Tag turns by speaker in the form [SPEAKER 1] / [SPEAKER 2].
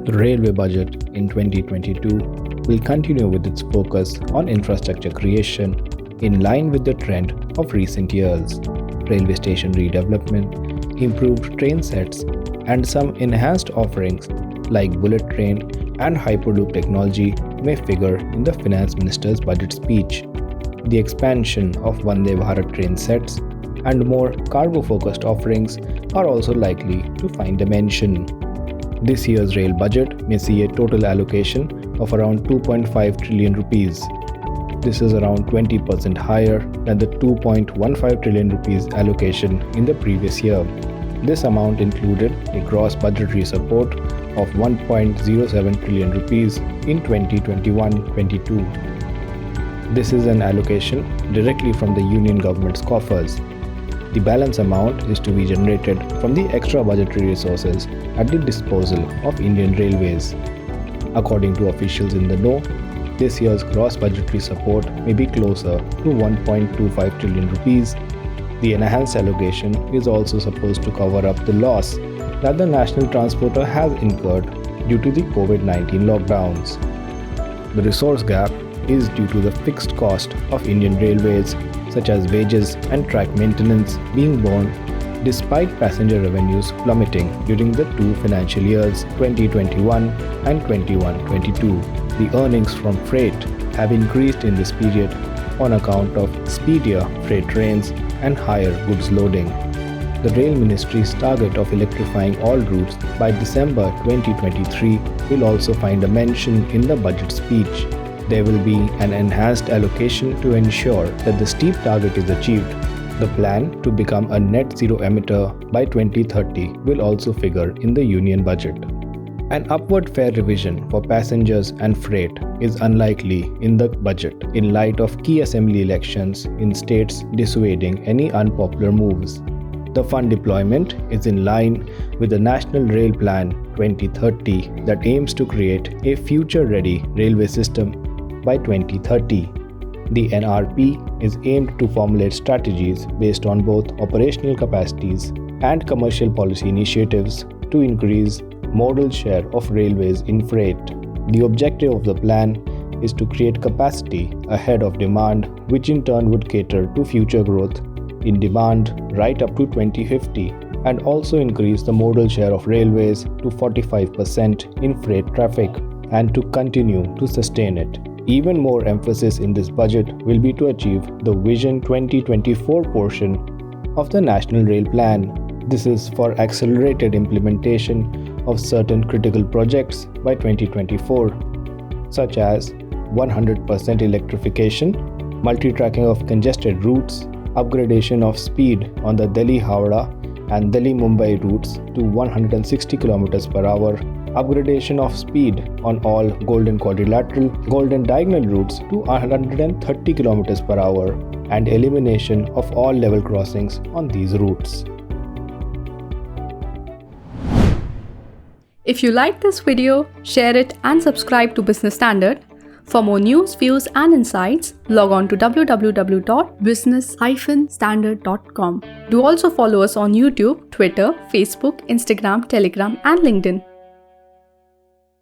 [SPEAKER 1] The railway budget in 2022 will continue with its focus on infrastructure creation in line with the trend of recent years. Railway station redevelopment, improved train sets, and some enhanced offerings like bullet train and Hyperloop technology may figure in the Finance Minister's budget speech. The expansion of Vande Bharat train sets and more cargo-focused offerings are also likely to find a mention. This year's rail budget may see a total allocation of around 2.5 trillion rupees. This is around 20% higher than the 2.15 trillion rupees allocation in the previous year. This amount included a gross budgetary support of 1.07 trillion rupees in 2021-22. This is an allocation directly from the union government's coffers. The balance amount is to be generated from the extra budgetary resources at the disposal of Indian Railways. According to officials in the know, this year's gross budgetary support may be closer to 1.25 trillion rupees. The enhanced allocation is also supposed to cover up the loss that the national transporter has incurred due to the COVID-19 lockdowns. The resource gap is due to the fixed cost of Indian Railways, such as wages and track maintenance, being borne despite passenger revenues plummeting during the two financial years 2021 and 21-22. The earnings from freight have increased in this period on account of speedier freight trains and higher goods loading. The Rail Ministry's target of electrifying all routes by December 2023 will also find a mention in the budget speech. There will be an enhanced allocation to ensure that the steep target is achieved. The plan to become a net zero emitter by 2030 will also figure in the union budget. An upward fare revision for passengers and freight is unlikely in the budget in light of key assembly elections in states dissuading any unpopular moves. The fund deployment is in line with the National Rail Plan 2030 that aims to create a future-ready railway system by 2030. The NRP is aimed to formulate strategies based on both operational capacities and commercial policy initiatives to increase modal share of railways in freight. The objective of the plan is to create capacity ahead of demand, which in turn would cater to future growth in demand right up to 2050 and also increase the modal share of railways to 45% in freight traffic and to continue to sustain it. Even more emphasis in this budget will be to achieve the Vision 2024 portion of the National Rail Plan. This is for accelerated implementation of certain critical projects by 2024, such as 100% electrification, multi-tracking of congested routes, upgradation of speed on the Delhi-Howrah and Delhi-Mumbai routes to 160 km per hour, upgradation of speed on all Golden Quadrilateral, Golden Diagonal routes to 130 km per hour, and elimination of all level crossings on these routes.
[SPEAKER 2] If you like this video, share it and subscribe to Business Standard. For more news, views and insights, log on to www.business-standard.com. Do also follow us on YouTube, Twitter, Facebook, Instagram, Telegram and LinkedIn.